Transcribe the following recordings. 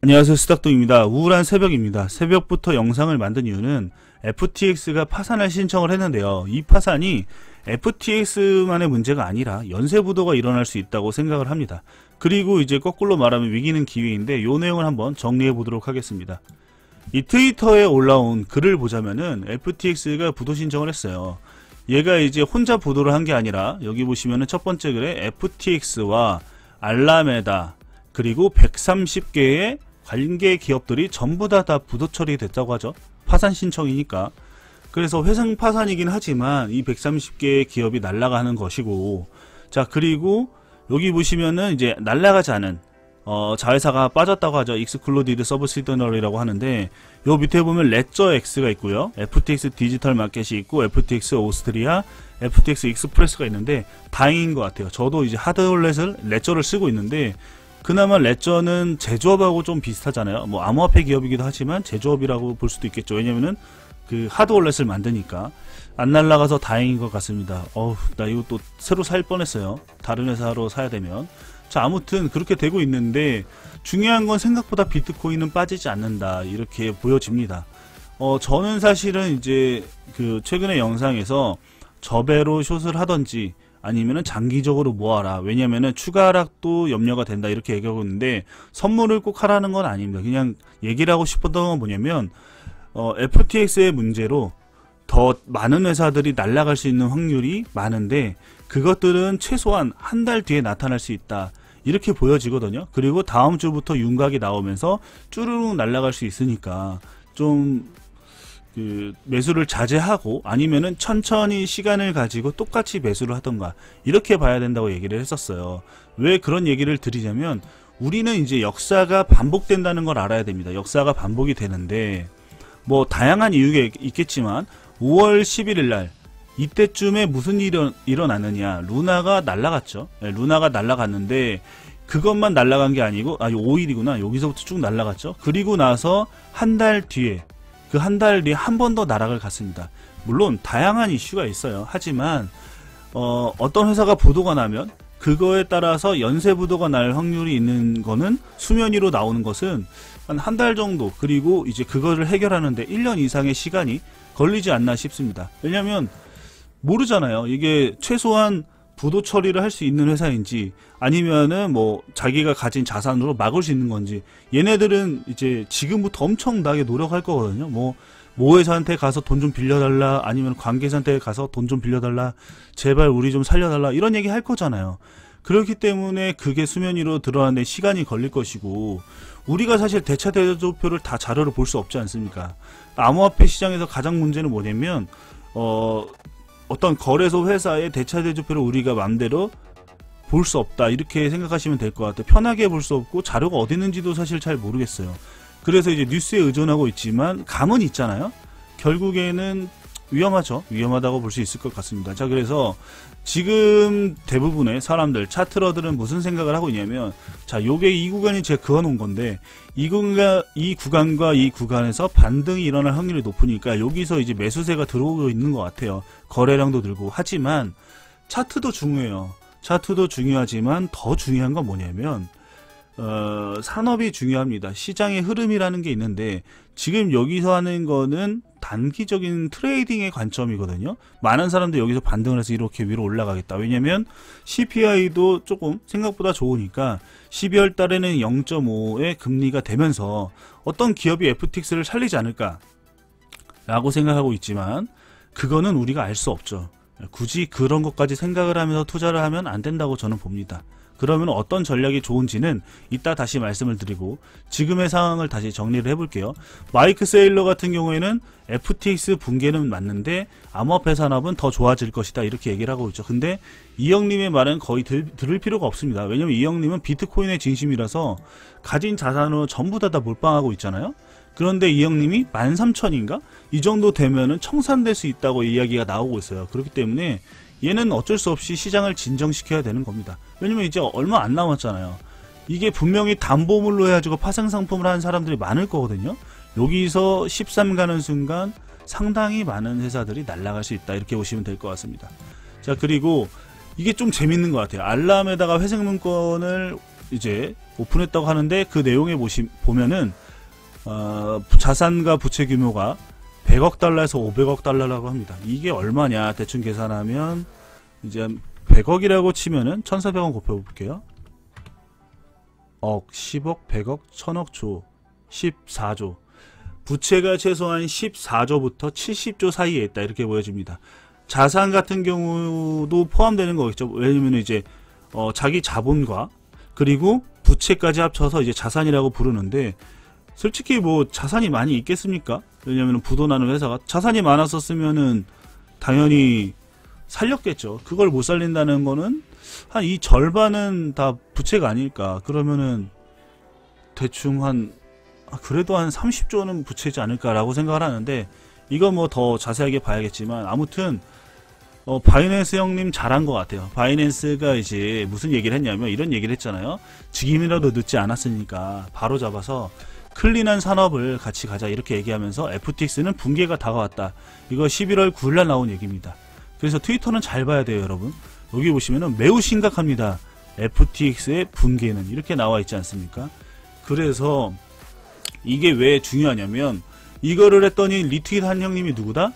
안녕하세요, 스닥동입니다. 우울한 새벽입니다. 새벽부터 영상을 만든 이유는 FTX가 파산을 신청을 했는데요. 이 파산이 FTX만의 문제가 아니라 연쇄부도가 일어날 수 있다고 생각을 합니다. 그리고 이제 거꾸로 말하면 위기는 기회인데, 요 내용을 한번 정리해 보도록 하겠습니다. 이 트위터에 올라온 글을 보자면은 FTX가 부도 신청을 했어요. 얘가 이제 혼자 부도를 한 게 아니라, 여기 보시면은 첫 번째 글에 FTX와 알라메다 그리고 130개의 관계 기업들이 전부 다 부도 처리됐다고 하죠. 파산 신청이니까. 그래서 회생 파산이긴 하지만 이 130개의 기업이 날아가는 것이고, 자, 그리고 여기 보시면은 이제 날아가지 않은 자회사가 빠졌다고 하죠. 익스클로디드 서브시더너리라고 하는데, 요 밑에 보면 레저 X가 있고요, FTX 디지털 마켓이 있고, FTX 오스트리아, FTX 익스프레스가 있는데, 다행인 것 같아요. 저도 이제 하드월렛을 레저를 쓰고 있는데, 그나마 레저는 제조업하고 좀 비슷하잖아요. 뭐 암호화폐 기업이기도 하지만 제조업이라고 볼 수도 있겠죠. 왜냐면은 그 하드월렛을 만드니까. 안 날라가서 다행인 것 같습니다. 나 이거 또 새로 살 뻔했어요. 다른 회사로 사야 되면. 자, 아무튼 그렇게 되고 있는데, 중요한 건 생각보다 비트코인은 빠지지 않는다, 이렇게 보여집니다. 저는 사실은 이제 그 최근에 영상에서 저배로 숏을 하던지 아니면은 장기적으로 모아라, 왜냐면은 추가 하락도 염려가 된다, 이렇게 얘기하고 있는데, 선물을 꼭 하라는 건 아닙니다. 그냥 얘기를 하고 싶었던 건 뭐냐면, FTX의 문제로 더 많은 회사들이 날아갈 수 있는 확률이 많은데, 그것들은 최소한 한 달 뒤에 나타날 수 있다, 이렇게 보여지거든요. 그리고 다음 주부터 윤곽이 나오면서 쭈루룩 날아갈 수 있으니까 좀 매수를 자제하고, 아니면은 천천히 시간을 가지고 똑같이 매수를 하던가, 이렇게 봐야 된다고 얘기를 했었어요. 왜 그런 얘기를 드리냐면, 우리는 이제 역사가 반복된다는 걸 알아야 됩니다. 역사가 반복이 되는데, 뭐 다양한 이유가 있겠지만 5월 11일 날 이때쯤에 무슨 일이 일어났느냐, 루나가 날아갔죠. 네, 루나가 날아갔는데, 그것만 날아간 게 아니고, 5일이구나, 여기서부터 쭉 날아갔죠. 그리고 나서 한 달 뒤에, 그 한 달 뒤에 한 번 더 나락을 갔습니다. 물론 다양한 이슈가 있어요. 하지만 어떤 회사가 부도가 나면 그거에 따라서 연쇄 부도가 날 확률이 있는 거는, 수면 위로 나오는 것은 한 달 정도, 그리고 이제 그거를 해결하는데 1년 이상의 시간이 걸리지 않나 싶습니다. 왜냐면 모르잖아요. 이게 최소한 부도 처리를 할 수 있는 회사인지, 아니면은 뭐 자기가 가진 자산으로 막을 수 있는 건지. 얘네들은 이제 지금부터 엄청나게 노력할 거거든요. 모 회사한테 가서 돈 좀 빌려달라, 아니면 관계자한테 가서 돈 좀 빌려달라, 제발 우리 좀 살려달라, 이런 얘기 할 거잖아요. 그렇기 때문에 그게 수면 위로 드러나는데 시간이 걸릴 것이고, 우리가 사실 대차 대조표를 다 자료를 볼 수 없지 않습니까? 암호화폐 시장에서 가장 문제는 뭐냐면, 어떤 거래소 회사의 대차 대조표를 우리가 맘대로 볼 수 없다, 이렇게 생각하시면 될 것 같아요. 편하게 볼 수 없고, 자료가 어디 있는지도 사실 잘 모르겠어요. 그래서 이제 뉴스에 의존하고 있지만 감은 있잖아요. 결국에는 위험하죠. 위험하다고 볼 수 있을 것 같습니다. 자, 그래서 지금 대부분의 사람들, 차트러들은 무슨 생각을 하고 있냐면, 자, 요게 이 구간이 제가 그어놓은 건데, 이 구간과 이 구간에서 반등이 일어날 확률이 높으니까 여기서 이제 매수세가 들어오고 있는 것 같아요. 거래량도 늘고. 하지만 차트도 중요해요. 차트도 중요하지만 더 중요한 건 뭐냐면, 산업이 중요합니다. 시장의 흐름이라는 게 있는데, 지금 여기서 하는 거는 단기적인 트레이딩의 관점이거든요. 많은 사람들이 여기서 반등을 해서 이렇게 위로 올라가겠다. 왜냐면 CPI도 조금 생각보다 좋으니까 12월 달에는 0.5의 금리가 되면서 어떤 기업이 FTX를 살리지 않을까 라고 생각하고 있지만, 그거는 우리가 알 수 없죠. 굳이 그런 것까지 생각을 하면서 투자를 하면 안 된다고 저는 봅니다. 그러면 어떤 전략이 좋은지는 이따 다시 말씀을 드리고, 지금의 상황을 다시 정리를 해볼게요. 마이크 세일러 같은 경우에는 FTX 붕괴는 맞는데 암호화폐 산업은 더 좋아질 것이다, 이렇게 얘기를 하고 있죠. 근데 이 형님의 말은 거의 들을 필요가 없습니다. 왜냐면 이 형님은 비트코인의 진심이라서 가진 자산으로 전부 다 몰빵하고 있잖아요. 그런데 이 형님이 13,000인가? 이 정도 되면은 청산될 수 있다고 이야기가 나오고 있어요. 그렇기 때문에 얘는 어쩔 수 없이 시장을 진정시켜야 되는 겁니다. 왜냐면 이제 얼마 안 남았잖아요. 이게 분명히 담보물로 해가지고 파생상품을 하는 사람들이 많을 거거든요. 여기서 13 가는 순간 상당히 많은 회사들이 날아갈 수 있다, 이렇게 보시면 될 것 같습니다. 자, 그리고 이게 좀 재밌는 것 같아요. 알람에다가 회생 문건을 이제 오픈했다고 하는데 그 내용에 보면은 자산과 부채 규모가 100억 달러에서 500억 달러라고 합니다. 이게 얼마냐 대충 계산하면 이제 100억이라고 치면은 1400원 곱해볼게요. 억, 10억, 100억, 1000억, 조, 14조. 부채가 최소한 14조부터 70조 사이에 있다 이렇게 보여집니다. 자산 같은 경우도 포함되는 거겠죠. 왜냐면 이제 자기 자본과 그리고 부채까지 합쳐서 이제 자산이라고 부르는데, 솔직히 뭐 자산이 많이 있겠습니까? 왜냐면 부도나는 회사가 자산이 많았었으면은 당연히 살렸겠죠. 그걸 못 살린다는 거는 한 이 절반은 다 부채가 아닐까. 그러면은 대충 그래도 한 30조는 부채지 않을까라고 생각을 하는데, 이거 뭐 더 자세하게 봐야겠지만 아무튼 바이낸스 형님 잘한 것 같아요. 바이낸스가 이제 무슨 얘기를 했냐면 이런 얘기를 했잖아요. 지금이라도 늦지 않았으니까 바로 잡아서 클린한 산업을 같이 가자 이렇게 얘기하면서 FTX는 붕괴가 다가왔다. 이거 11월 9일날 나온 얘기입니다. 그래서 트위터는 잘 봐야 돼요, 여러분. 여기 보시면은 매우 심각합니다. FTX의 붕괴는 이렇게 나와 있지 않습니까? 그래서 이게 왜 중요하냐면, 이거를 했더니 리트윗한 형님이 누구다?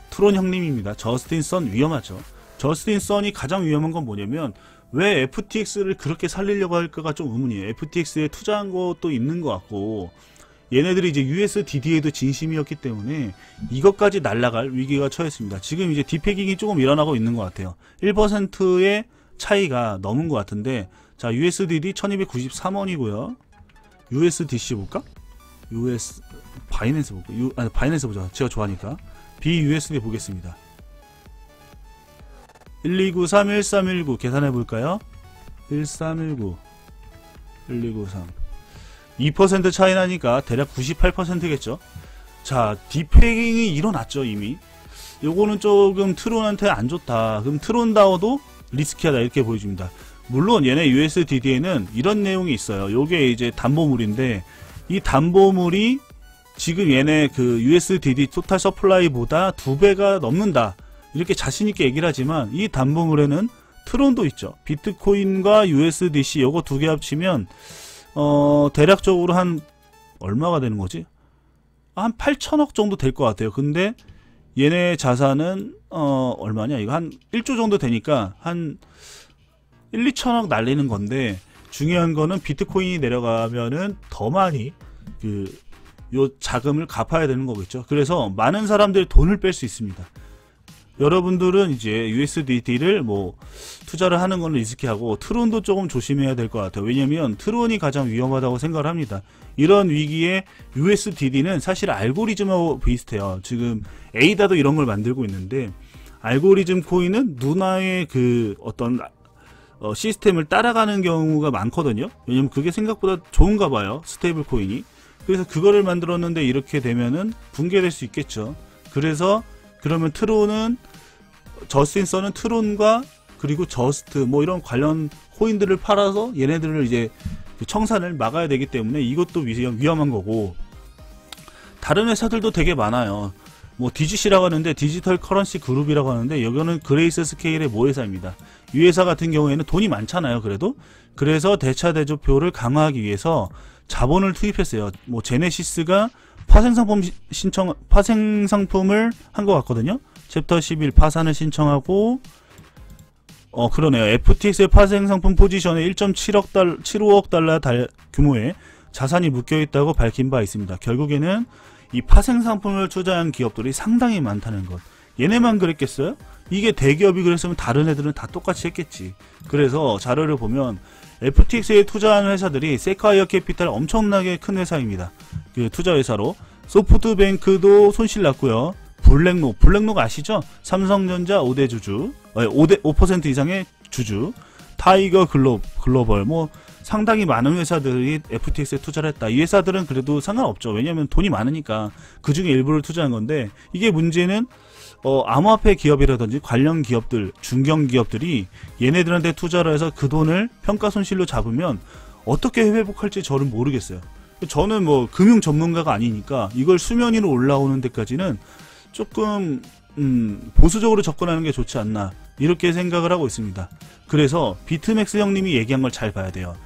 트론 형님입니다. 저스틴 선 위험하죠. 저스틴 선이 가장 위험한 건 뭐냐면, 왜 FTX를 그렇게 살리려고 할까가 좀 의문이에요. FTX에 투자한 것도 있는 것 같고, 얘네들이 이제 USDD에도 진심이었기 때문에 이것까지 날아갈 위기가 처했습니다. 지금 이제 디패깅이 조금 일어나고 있는 것 같아요. 1%의 차이가 넘은 것 같은데, 자, USDD 1293원이고요. USDC 볼까? 바이낸스 볼까? 바이낸스 보자. 제가 좋아하니까. BUSD 보겠습니다. 1293-1319 계산해 볼까요? 1319 1293 2% 차이 나니까 대략 98%겠죠. 자, 디패깅이 일어났죠. 이미. 요거는 조금 트론한테 안 좋다. 그럼 트론다워도 리스키하다 이렇게 보여줍니다. 물론 얘네 USDD에는 이런 내용이 있어요. 요게 이제 담보물인데, 이 담보물이 지금 얘네 그 USDD 토탈 서플라이보다 2배가 넘는다 이렇게 자신있게 얘기를 하지만, 이 담보물에는 트론도 있죠. 비트코인과 USDC 요거 두 개 합치면 대략적으로 한 얼마가 되는 거지? 한 8천억 정도 될 것 같아요. 근데 얘네 자산은 얼마냐? 이거 한 1조 정도 되니까 한 1, 2천억 날리는 건데, 중요한 거는 비트코인이 내려가면은 더 많이 요 자금을 갚아야 되는 거겠죠. 그래서 많은 사람들이 돈을 뺄 수 있습니다. 여러분들은 이제 USDT를 뭐 투자를 하는 건 리스키하고, 트론도 조금 조심해야 될 것 같아요. 왜냐면 트론이 가장 위험하다고 생각을 합니다. 이런 위기에 USDD는 사실 알고리즘하고 비슷해요. 지금 에이다도 이런 걸 만들고 있는데, 알고리즘 코인은 누나의 그 어떤 시스템을 따라가는 경우가 많거든요. 왜냐면 그게 생각보다 좋은가 봐요, 스테이블 코인이. 그래서 그거를 만들었는데 이렇게 되면은 붕괴될 수 있겠죠. 그래서 그러면 저스틴 선은 트론과 그리고 저스트 뭐 이런 관련 코인들을 팔아서 얘네들을 이제 그 청산을 막아야 되기 때문에 이것도 위험한 거고, 다른 회사들도 되게 많아요. 뭐 DGC라고 하는데, 디지털 커런시 그룹이라고 하는데, 여기는 그레이스 스케일의 모회사입니다. 이 회사 같은 경우에는 돈이 많잖아요. 그래서 대차 대조표를 강화하기 위해서 자본을 투입했어요. 뭐 제네시스가 파생상품을 한 것 같거든요. 챕터 11 파산을 신청하고, 그러네요. FTX의 파생상품 포지션에 1.75억 달러 규모의 자산이 묶여있다고 밝힌 바 있습니다. 결국에는 이 파생상품을 투자한 기업들이 상당히 많다는 것. 얘네만 그랬겠어요? 이게 대기업이 그랬으면 다른 애들은 다 똑같이 했겠지. 그래서 자료를 보면 FTX에 투자하는 회사들이 세콰이어 캐피탈 엄청나게 큰 회사입니다. 그 투자회사로. 소프트뱅크도 손실 났고요. 블랙록 아시죠? 삼성전자 5대 주주, 5% 이상의 주주, 타이거 글로벌, 뭐 상당히 많은 회사들이 FTX에 투자를 했다. 이 회사들은 그래도 상관없죠. 왜냐하면 돈이 많으니까 그 중에 일부를 투자한 건데, 이게 문제는 암호화폐 기업이라든지 관련 기업들, 중견 기업들이 얘네들한테 투자를 해서 그 돈을 평가 손실로 잡으면 어떻게 회복할지 저는 모르겠어요. 저는 뭐 금융 전문가가 아니니까 이걸 수면 위로 올라오는 데까지는 조금 보수적으로 접근하는 게 좋지 않나 이렇게 생각을 하고 있습니다. 그래서 비트맥스 형님이 얘기한 걸 잘 봐야 돼요.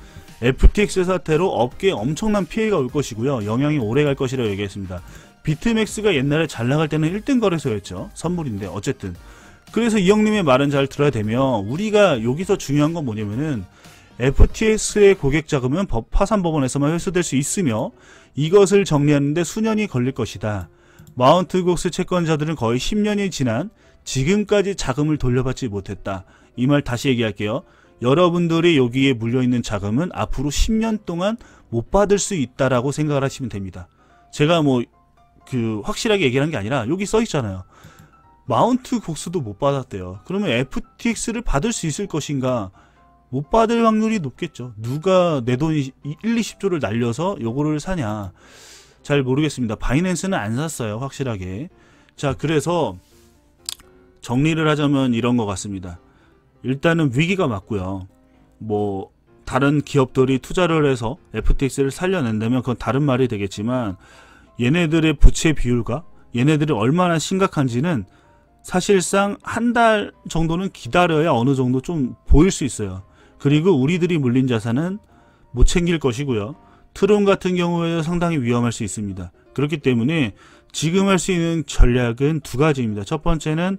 FTX 사태로 업계에 엄청난 피해가 올 것이고요. 영향이 오래 갈 것이라고 얘기했습니다. 비트맥스가 옛날에 잘 나갈 때는 1등 거래소였죠. 선물인데 어쨌든. 그래서 이 형님의 말은 잘 들어야 되며, 우리가 여기서 중요한 건 뭐냐면은 FTX의 고객 자금은 파산 법원에서만 회수될 수 있으며 이것을 정리하는데 수년이 걸릴 것이다. 마운트 곡스 채권자들은 거의 10년이 지난 지금까지 자금을 돌려받지 못했다. 이 말 다시 얘기할게요. 여러분들이 여기에 물려있는 자금은 앞으로 10년 동안 못 받을 수 있다라고 생각을 하시면 됩니다. 제가 확실하게 얘기한 게 아니라 여기 써 있잖아요. 마운트 곡스도 못 받았대요. 그러면 FTX를 받을 수 있을 것인가? 못 받을 확률이 높겠죠. 누가 내 돈 1, 20조를 날려서 요거를 사냐. 잘 모르겠습니다. 바이낸스는 안 샀어요. 확실하게. 자, 그래서 정리를 하자면 이런 것 같습니다. 일단은 위기가 맞고요. 다른 기업들이 투자를 해서 FTX를 살려낸다면 그건 다른 말이 되겠지만, 얘네들의 부채 비율과 얘네들이 얼마나 심각한지는 사실상 한 달 정도는 기다려야 어느 정도 좀 보일 수 있어요. 그리고 우리들이 물린 자산은 못 챙길 것이고요. 트론 같은 경우에 상당히 위험할 수 있습니다. 그렇기 때문에 지금 할 수 있는 전략은 두 가지입니다. 첫 번째는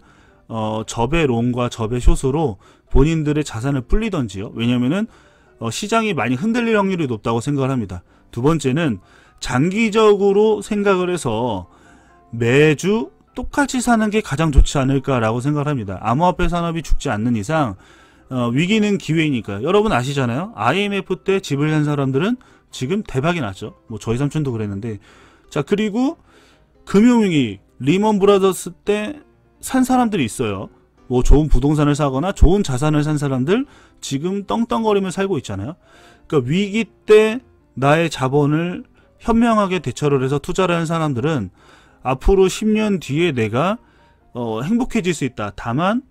접의 롱과 접의 숏으로 본인들의 자산을 불리던지요. 왜냐면은 시장이 많이 흔들릴 확률이 높다고 생각을 합니다. 두 번째는 장기적으로 생각을 해서 매주 똑같이 사는 게 가장 좋지 않을까라고 생각을 합니다. 암호화폐 산업이 죽지 않는 이상 위기는 기회이니까요. 여러분 아시잖아요. IMF 때 집을 산 사람들은 지금 대박이 났죠. 저희 삼촌도 그랬는데. 자, 그리고 금융위기 리먼 브라더스 때 산 사람들이 있어요. 좋은 부동산을 사거나 좋은 자산을 산 사람들 지금 떵떵거리며 살고 있잖아요. 그러니까 위기 때 나의 자본을 현명하게 대처를 해서 투자를 한 사람들은 앞으로 10년 뒤에 내가 행복해질 수 있다. 다만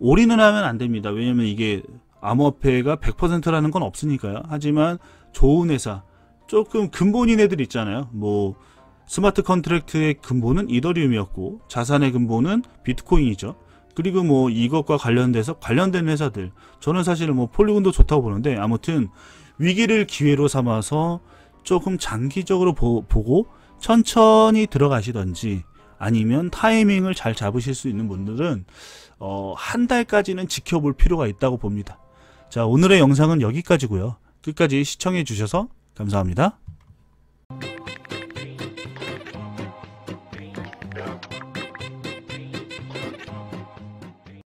올인을 하면 안 됩니다. 왜냐면 이게 암호화폐가 100%라는 건 없으니까요. 하지만 좋은 회사, 조금 근본인 애들 있잖아요. 스마트 컨트랙트의 근본은 이더리움이었고 자산의 근본은 비트코인이죠. 그리고 이것과 관련된 회사들, 저는 사실 폴리곤도 좋다고 보는데, 아무튼 위기를 기회로 삼아서 조금 장기적으로 보고 천천히 들어가시던지, 아니면 타이밍을 잘 잡으실 수 있는 분들은 한 달까지는 지켜볼 필요가 있다고 봅니다. 자, 오늘의 영상은 여기까지고요. 끝까지 시청해 주셔서 감사합니다.